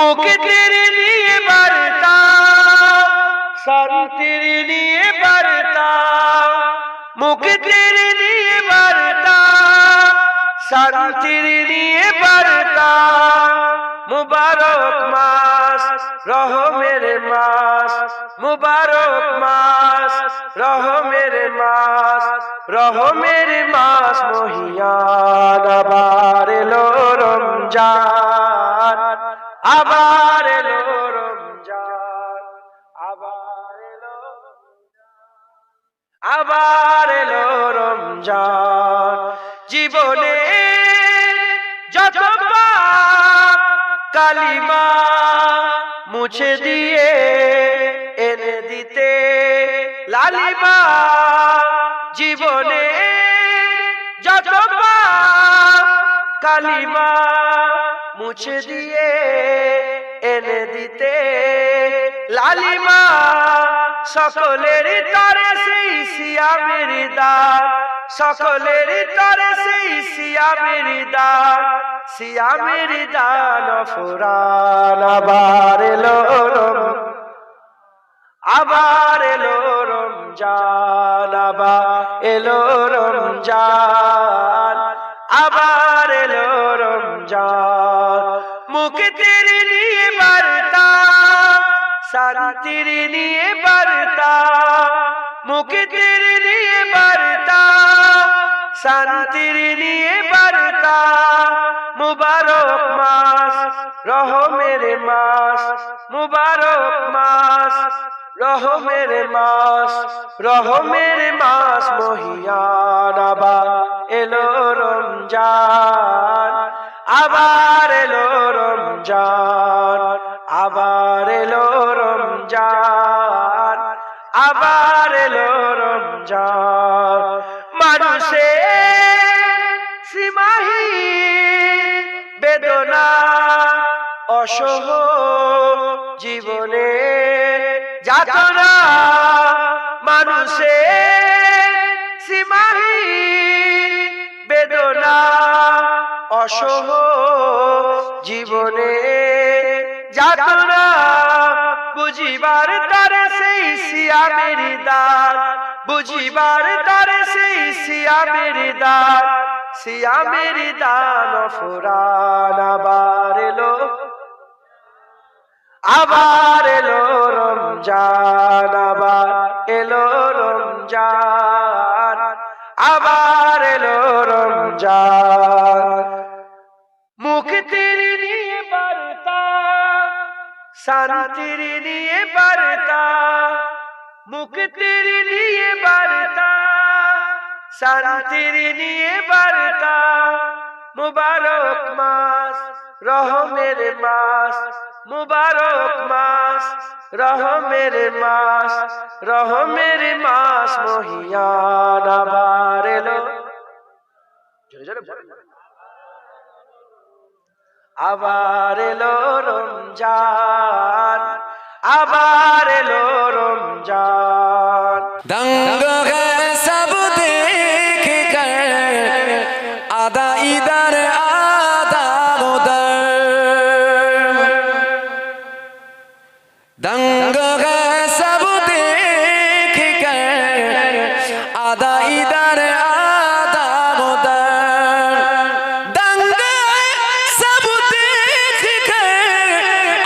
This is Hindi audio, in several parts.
मुख तेरे लिए बरता सर तेरे लिए बरता मुख तेरे लिए बरता सर तेरे लिए बरता मुबारक मास रहो मेरे मास मुबारक मास रहो मेरे मास मोहियान आबार लो रमजान आबार लो रमजान आबार लो रमजान जीवने যত পাপ কালিমা মুছে দিয়ে এনে দিতে লালিমা জীবনে যত পাপ কালিমা মুছে দিয়ে এনে দিতে লালিমা সকলের তরে সেই সিয়ামের দান সকলের তরে সেই সিয়ামের দান ফুরান আবার এলো রমজান আবার এলো রমজান আবার এলো রমজান মুখ তেরে নিয়ে বার্তা শান্তির নিয়ে বার্তা মুখ তেরে নিয়ে বার্তা শান্তির নিয়ে বার্তা মুবারক মাস রহো মেরে মাস মুবারক মাস রহো মেরে মাস মহিয়ান আবার এলো রমজান আবার এলো রমজান আবার এলো রমজান আবার এলো রমজান মানুষের সীমাহীন বেদনা অসহ জীবনে যাতনা মানুষের সীমাহীন বেদনা অসহ জীবনে যাতনা বুঝিবার তারে সেই সিয়ামের দান বুঝিবার তারে সেই সিয়ামের দান ফুরান আবার এলো রমজান আবার এলো রমজান আবার এলো রমজান মুখ তেরে নিয়ে বার্তা শান্তির নিয়ে বার্তা মুখ তেরে নিয়ে বার্তা শান্তির নিয়ে বার্তা মুবারক মাস রহো মেরে মাস মুবারক মাস রহো মেরে মাস মহিয়ান আবার এলো আবার এলো রমজান আবার এলো রমজান दंग है सब देख कर आधा इधर आधा उधर दंग है सब देख कर आधा इधर आधा उधर दंग है सब देख कर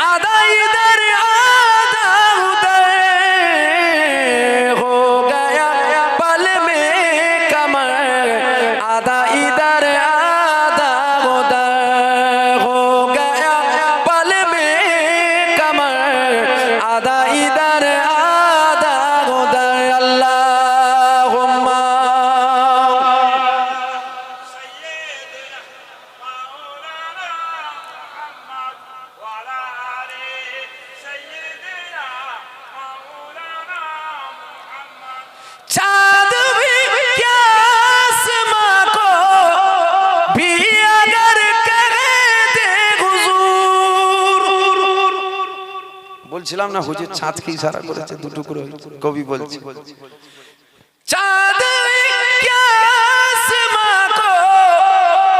आधा इधर आधा उधर हो गया पल में कमर आधा इधर आधा उधर हो गया पल में कमर आधा इधर आधा उधर अल्लाहुम्मा चाँद भी क्या आसमां को भी अगर करे दे हुजूर বলছিলাম না হুজুর চাঁদকে ইশারা করেছে দুটো করে কবি বলছে चाँद भी क्या आसमां को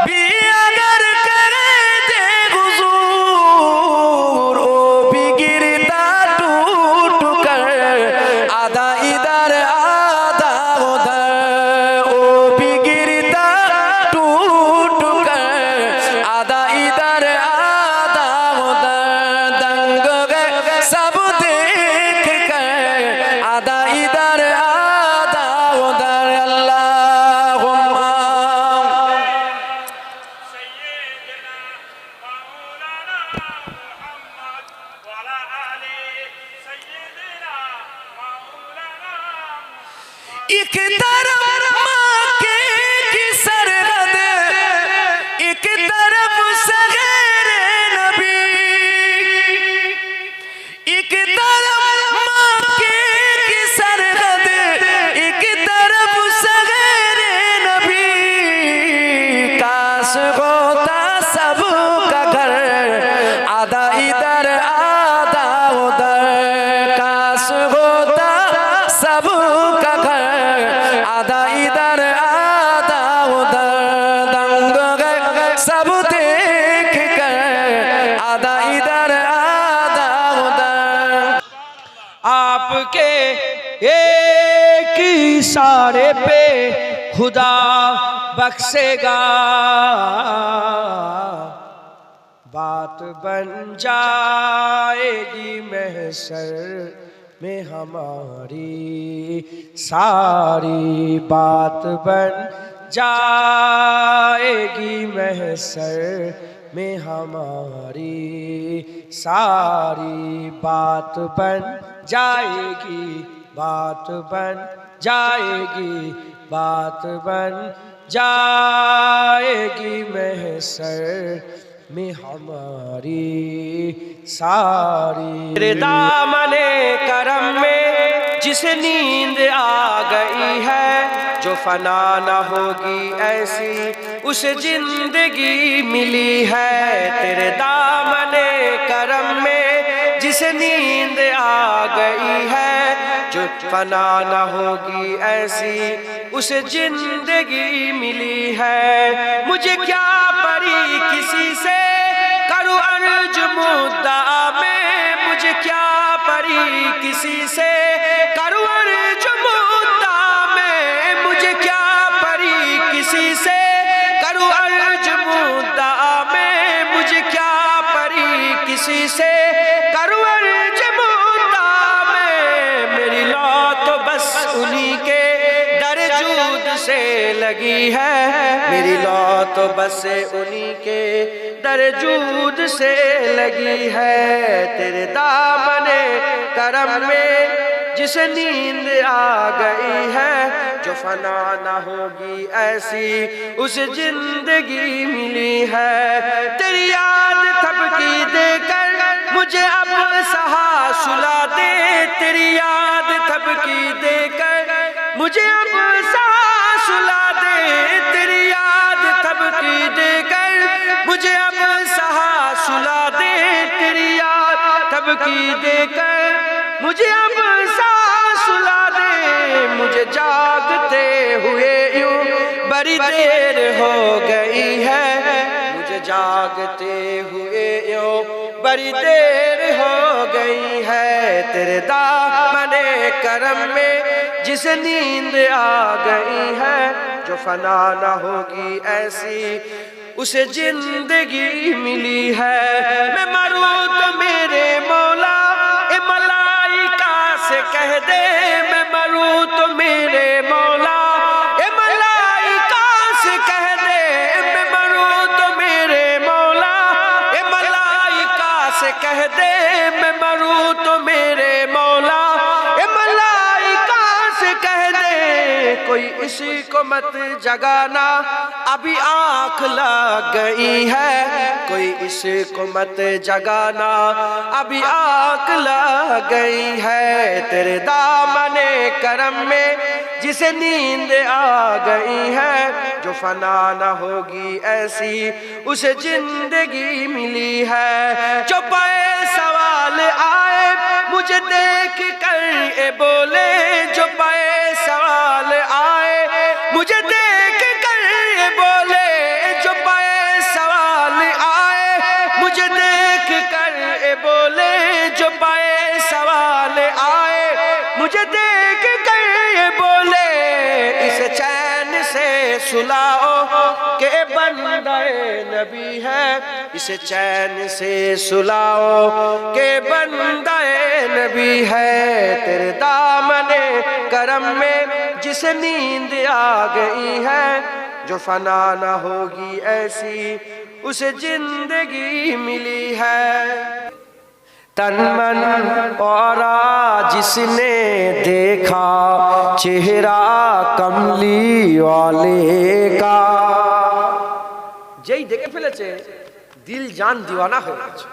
भी अगर करे दे हुजूर एक तरफ मक्के की सरहद, एक तरफ सगेरे नबी, एक तरफ मक्के की सरहद, एक तरफ सगेरे नबी। काश होता सबका घर, आधा इधर आधा उधर। काश होता सबका घर, आधा इधर आधा उधर। दंग गए सब देख कर, आधा इधर आधा उधर। आपके एक इशारे पे खुदा बख्शेगा, बात बन जाएगी महशर में हमारी, सारी बात बन जाएगी महशर में हमारी, सारी बात बन जाएगी, बात बन जाएगी, बात बन जाएगी महशर में हमारी, सारी। तेरे दामने करम में जिसे नींद आ गई है, जो फना न होगी ऐसी उसे जिंदगी मिली है। तेरे दामने करम में जिसे नींद आ गई है, जो फना न होगी ऐसी उसे जिंदगी मिली है। मुझे क्या परी किसी से करूं अर्ज मुद्दा में, मुझे क्या परी किसी से करूं अर्ज मुद्दा में, मुझे क्या परी किसी से करूं अर्ज मुद्दा में, मुझे क्या परी किसी से करूं अर्ज मुद्दा में। मेरी लौ तो बस उन्हीं के दरजूद से लगी है, मेरी लौ तो बस उन्हीं के दरजूद से लगी है। तेरे दामने करम में जिसे नींद आ गई है, जो फना न होगी ऐसी उसे जिंदगी मिली है। तेरी याद थपकी देकर मुझे अब सहा सुला दे, तेरी याद थपकी देकर मुझे अब सहा सुला दे, तेरी याद थपकी देकर मुझे अब सहा सुला दे, तेरी याद थपकी देकर मुझे अब सहा सुला दे। मुझे जागते हुए यूं बड़ी देर हो गई है, मुझे जागते हुए यूं बड़ी देर हो गई है। तेरे दामने करम में जिसे नींद आ गई है, जो फना न होगी ऐसी उसे जिंदगी मिली है। मैं मरूं तो मेरे मौला ए मलाइका से कह दे, मैं मरूं तो मेरे मौला ए मलाइका से कह दे, मैं मरूं तो मेरे मौला ए मलाइका से कह दे, मैं मरूं तो मेरे मौला ए मलाइका से कह दे। कोई इसी को मत जगाना अभी आँख लग गई है, कोई इसी को मत जगाना अभी आँख लग गई है। तेरे दामने करम में जिसे नींद आ गई है, जो फना न होगी ऐसी उसे जिंदगी मिली है। जो पे सवाल आए मुझे देख कर ए बोले, जो पे सवाल आए मुझे देख कर ए बोले, जो पे सवाल आए मुझे देख कर ए बोले, जो पे सवाल आए मुझे देख कर ए बोले। इसे चैन से सुलाओ के बंदे नबी है, इसे चैन से सुलाओ के बंदे नबी है। तेरे दामने करम में जिसे नींद आ गई है, जो फना न होगी ऐसी उसे जिंदगी मिली है। तन मन और जिसने देखा चेहरा कमली वाले का। যেই দেখে ফেলেছে দিল জান দিওয়ানা হয়ে গেছে।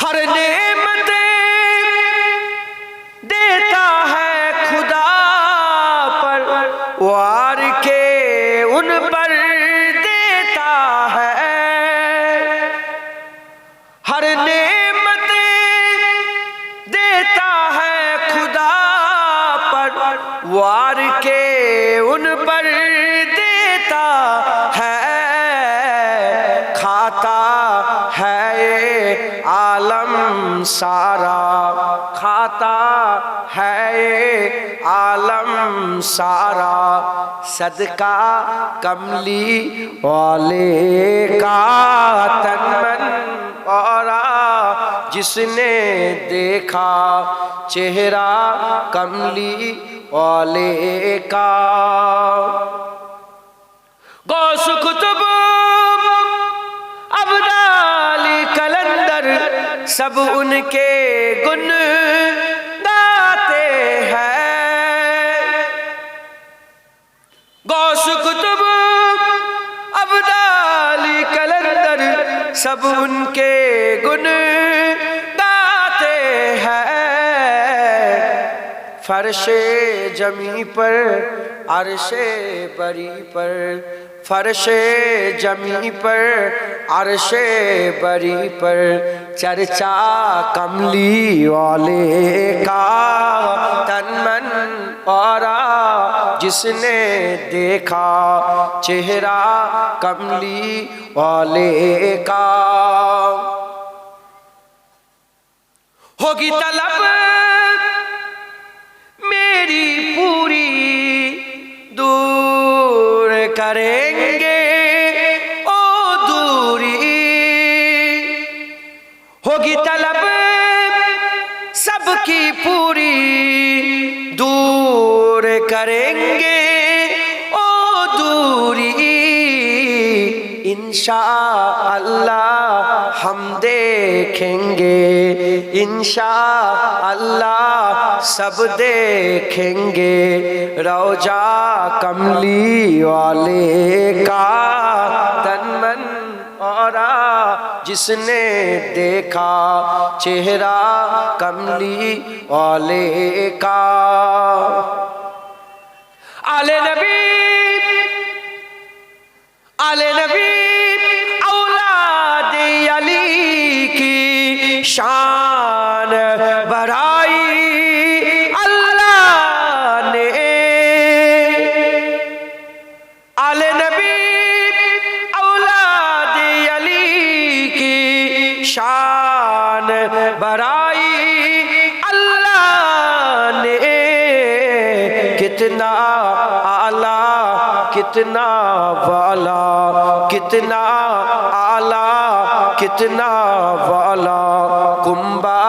हर नेमत देता है खुदा पर, वार के उन पर देता है। हर नेमत देता है खुदा पर, वार के उन पर देता है। खाता है ये आलम सारा, खाता है ये आलम सारा, सदका कमली वाले का। तन मन औरा जिसने देखा चेहरा कमली वाले का। गौस कुतुब अब्दाली कलंदर सब उनके गुण गाते हैं। गौस कुतुब अब्दाली कलंदर सब उनके गुण गाते हैं। फर्शे जमी पर अर्शे बरी पर, फर्शे जमी पर अर्शे बरी पर, चर्चा कमली वाले का। तन मन औरा जिसने देखा चेहरा कमली वाले का। होगी तलब मेरी पूरी दूर करेंगे ओ दूरी। होगी तलब सबकी पूरी दूर करेंगे ओ दूरी। इंशाअल्लाह हम देखेंगे, इंशाअल्लाह सब देखेंगे रौजा कमली वाले का। तन मन औरा जिसने देखा चेहरा कमली वाले का। आले नबी, आले नबी औलाद अली की शान बढ़ाई अल्लाह ने। आले नबी औलाद अली की शान बढ़ाई अल्लाह ने। कितना आला कितना वाला, कितना आला कितना वाला, कुंबा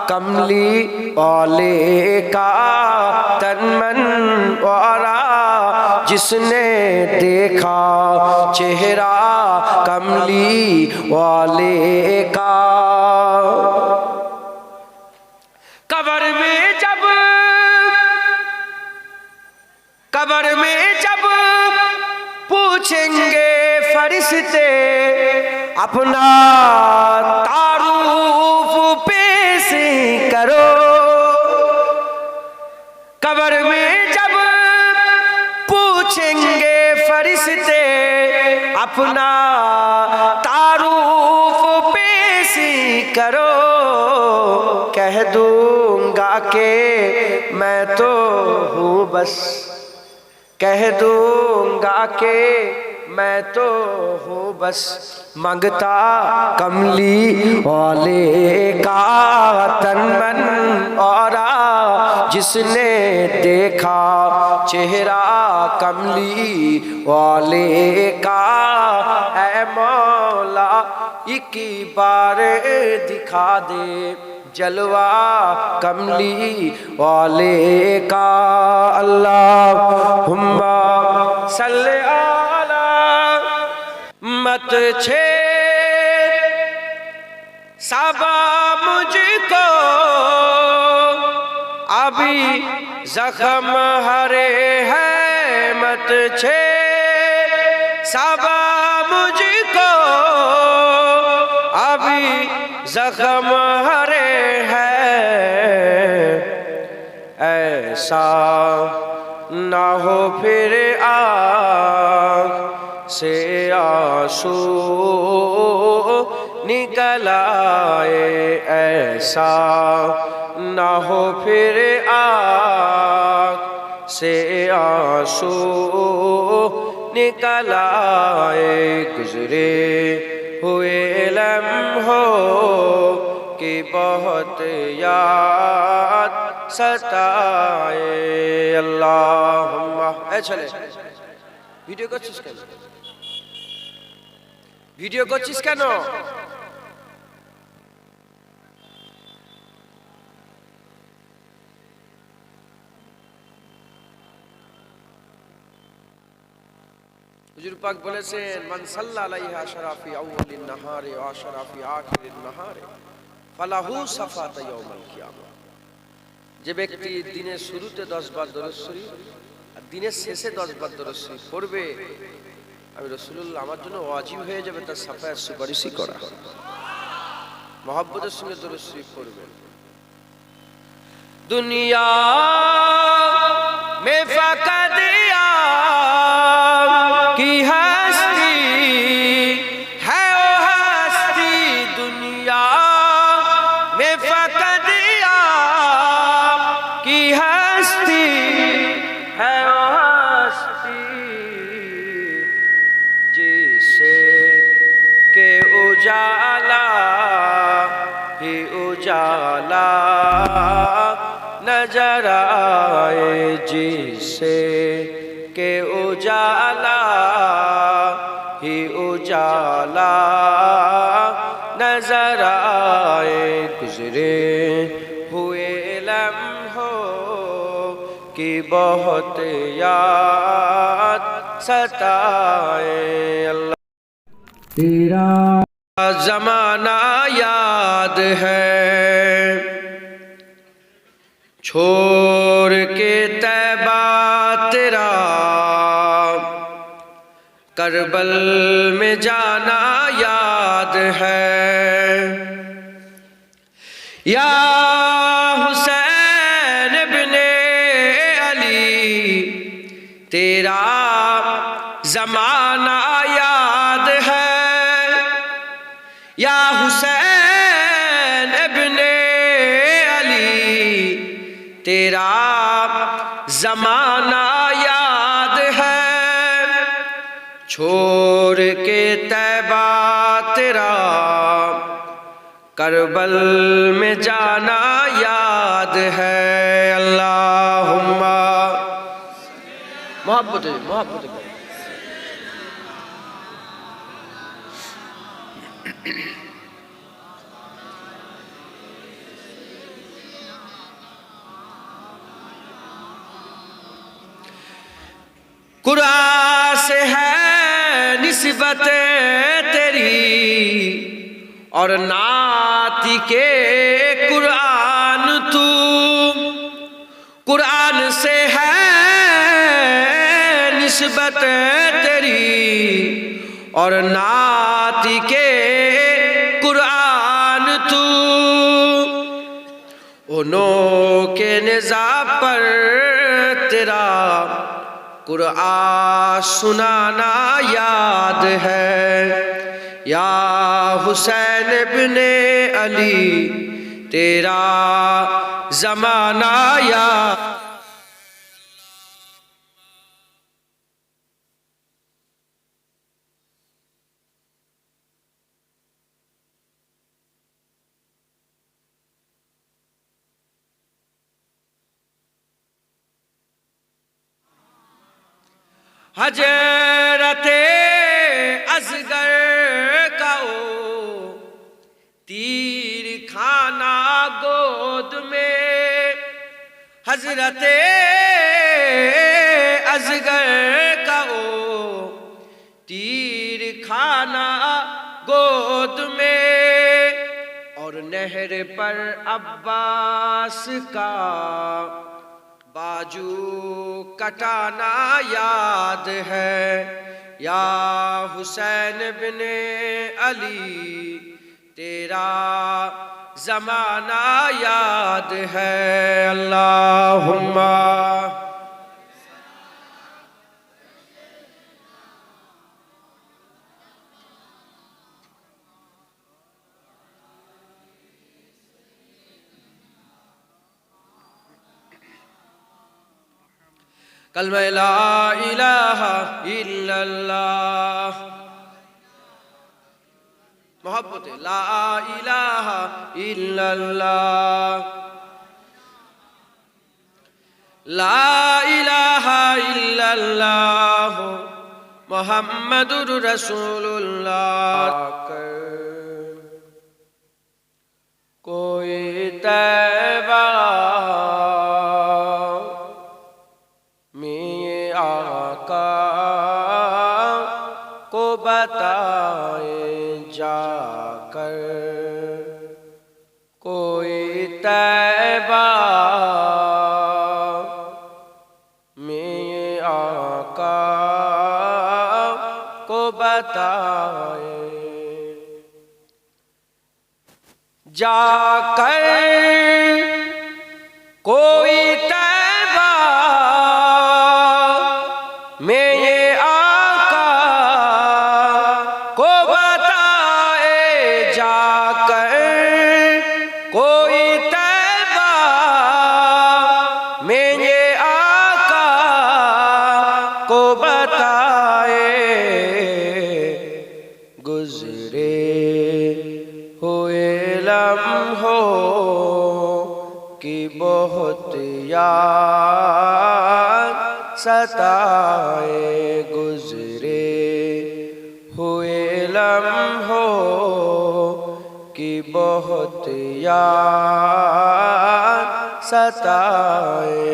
कमली वाले का। तन मन औरा जिसने देखा चेहरा कमली वाले का। कब्र में जब, कब्र में जब पूछेंगे फरिश्ते अपना तारुफ पेश करो। कब्र में जब पूछेंगे फरिश्ते अपना तारुफ पेश करो। कह दूंगा कि मैं तो हूँ बस, कह दूंगा कि मैं तो हूँ बस मंगता कमली वाले का। तन मन औरा जिसने देखा चेहरा कमली वाले का। ऐ मौला एक बार दिखा दे जलवा कमली वाले का। अल्लाहुम्मा सल्ले अला मत छे सबा मुझको अभी जख्म हरे है मत छे सबा मुझको, अभी जख्म हरे है ऐसा ना हो फिर आँख से आंसू निकल आए, ऐसा ना हो फिर आँख से आंसू निकल आए। गुजरे हुए लम्हों की बहुत याद सताए। अल्लाहुम्मा चले ভিডিও করছিস কেন? ভিডিও করছিস কেন? হুজুর পাক বলেছেন মান সাল্লা আলাইহা আশরাফি আউয়ালিন নাহারে ওয়া আশরাফি আখিরিন নাহারে ফালাহু সাফাতা ইয়াউমাল কিয়ামা। যে ব্যক্তি দিনের শুরুতে 10 বার দরুদ শরীফ আর দিনের শেষে 10 বার দরুদ শরীফ পড়বে, আমি রাসূলুল্লাহ আমার জন্য ওয়াজিব হয়ে যাবে তার সাফায়াত সুপারিশই করা। মহব্বতের সঙ্গে দরুদ শরীফ পড়বেন। দুনিয়া में फकत की हस्ती है ओ हस्ती, दुनिया में फकत की हस्ती है ओ हस्ती, जिसे के उजाला ही उजाला नजर आए, जिसे के उजाला ही उजाला नजर आए। गुजरे हुए लम्हों की बहुत याद सताए। अल्लाह तेरा जमाना याद है छोड़ के तैबा तेरा, करबल में जाना याद है। या हुसैन इब्ने अली तेरा जमाना याद है, या हुसैन इब्ने तेरा जमाना याद है, छोड़ के तैबा तेरा करबल में जाना याद है। अल्लाहुम्मा मोहब्बत मोहब्बत कुरान से है निस्बत तेरी और नाती के कुरान तू, कुरान से है निस्बत तेरी और नाती के कुरान तू, उन्हों के निज़ा पर तेरा कुरान सुनाना याद है। या हुसैन इब्ने अली तेरा जमाना याद, हजरते असगर का ओ तीर खाना गोद में, हजरते असगर का ओ तीर खाना गोद में, और नहर पर अब्बास का बाजू कटाना याद है, या हुसैन बिन अली तेरा ज़माना याद है। अल्लाहुम्मा कलमा ला इलाहा इल्लल्लाह, मोहब्बत ला इलाहा इल्लल्लाह, ला इलाहा इल्लल्लाह मुहम्मदुर रसूलुल्लाह। कोई तैबा में आका को बताए जाकर, कोई तैबा में आका को बताए जाकर, कोई तैबा में आका को बताए जाकर, कोई तैबा में आका को बताए। गुजरे हुए लम्हों की बहुत याद सताए, गुजरे हुए लम्हों की बहुत याद सताए।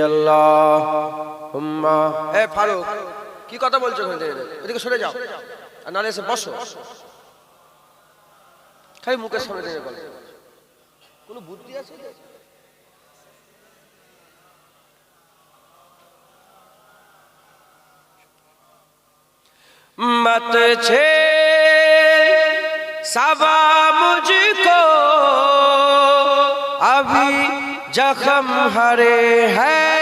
अल्लाहुम्मा। ए फारूक কি কথা বলছো ওখানে? এদিকে সরে যাও, আর নালে এসে বসো। খালি মুখের সামনে দিয়ে বলো, কোনো বুদ্ধি আছে? मत छे सबा मुझको, अभी जख्म हरे हैं।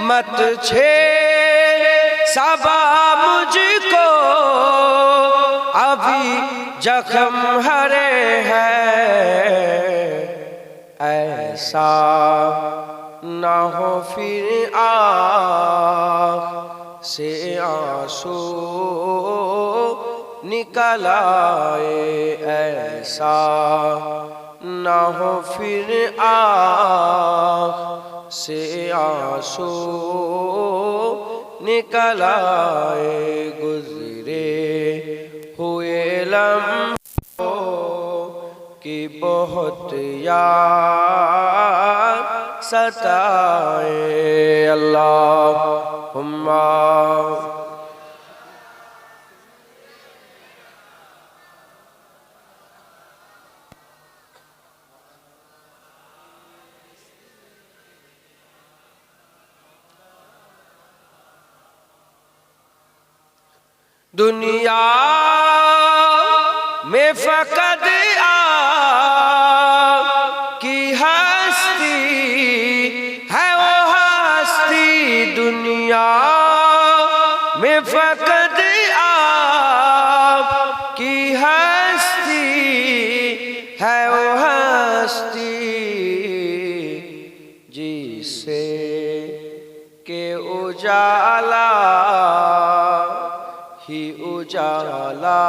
मत छे सबा मुझको, अभी जख्म हरे हैं। ऐसा ना हो फिर से आंसू निकल आए, ऐसा ना हो फिर से आंसू निकल आए। गुजरे हुए लम्हों की बहुत याद सताए। अल्लाहुम्मा। दुनिया में फकत की हस्ती है, वो हस्ती दुनिया में फकत की हस्ती है, वो हस्ती जिसे के उजाला ही उजाला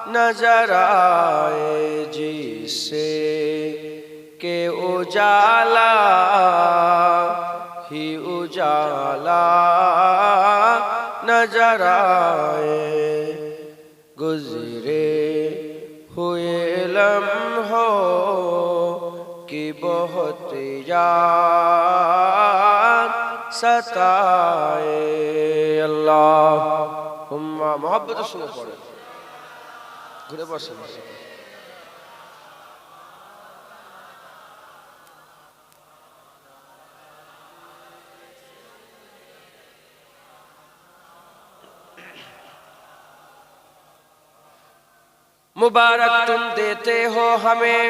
नजर आए, जिसे के उजाला ही उजाला नजर आए। गुजरे हुए लम्हों की बहुत याद सताए। अल्लाहुम्मा। मोहब्बत सुनो पड़े, घुरे बसें। मुबारक तुम देते हो हमें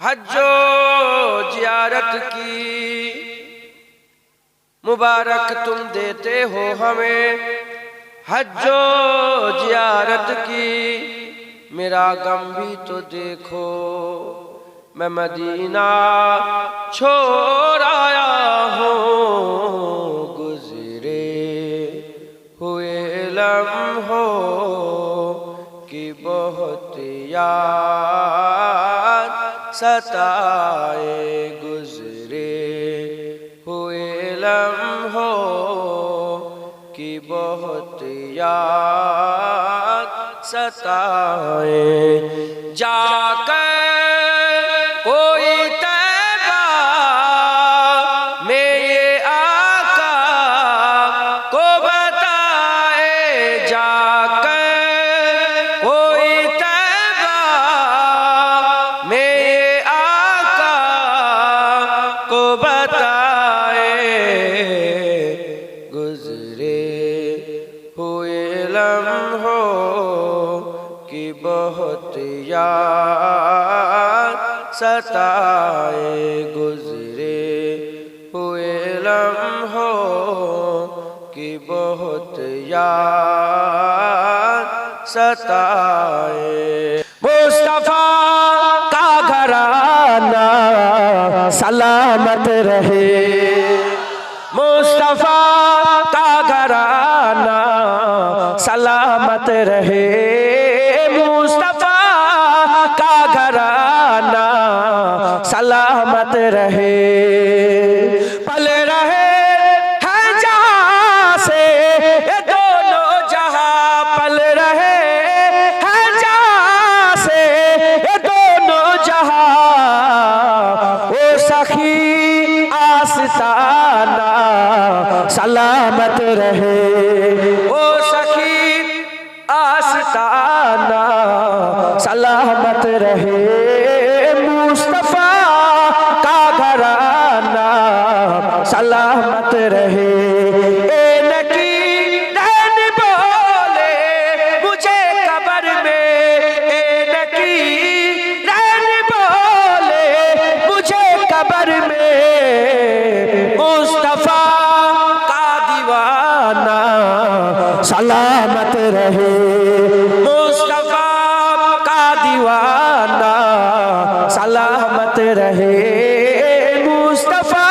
हज्जो जियारत की, मुबारक तुम देते हो हमें हज्जो जियारत की। मेरा गम भी तो देखो मैं मदीना छोड़ आया हूँ, गुजरे हुए लम्हों की बहुत याद सताए, गुजरे हुए लम्हों की बहुत याद सताए। जाकर कोई तैबा में ये आका को बताए, जाकर कोई तैबा में ये आका को बताए, गुजरे हुए लम्हों की बहुत याद सताए, गुजरे हुए लम्हों की बहुत याद सताए। मुस्तफा का घराना सलामत रहे, मुस्तफा का घराना सलामत रहे, मुस्तफा का घराना सलामत रहे। पल रहे हैं जहाँ से ये दोनों जहाँ, पल रहे हैं जहाँ से ये दोनों जहाँ, ओ सखी आस्ताना सलामत रहे, ओ सखी आस्ताना सलामत रहे। मुस्तफा का घराना सलामत रहे। ए नकी नैन बोले मुझे कब्र में, ए नकी नैन बोले मुझे कब्र में, मुस्तफा का दीवाना सलामत रहे, मुस्तफा का दीवाना सलामत रहे, मुस्तफा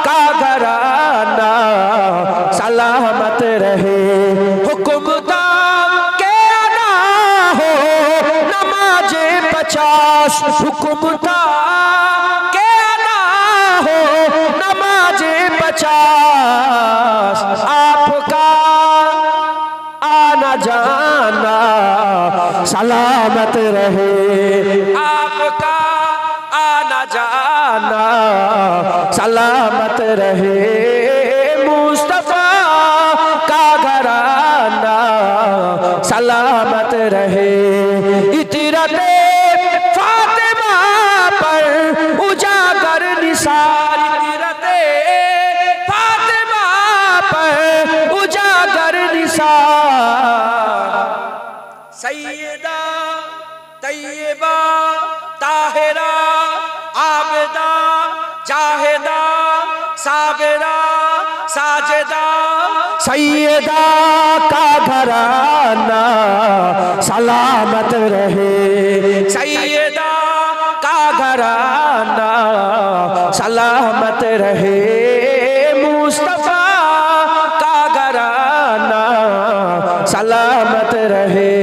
का घराना सलामत रहे। हुक्म दाम के अदा हो नमाज़े 50, हुक्म दाम के अदा हो नमाज़े 50, आपका आना जाना सलामत रहे, आपका आना जाना सलामत रहे। मुस्तफा का घराना सलामत रहे। इतरते फातिमा पर उजागर निसार, इतरते फातिमा पर उजागर निसार, सैयदा तैयबा ताहिरा आबिदा जाहिदा साबिरा साजिदा, सैयदा का घराना सलामत रहे, सैयदा का घराना सलामत रहे। मुस्तफा का घराना सलामत रहे।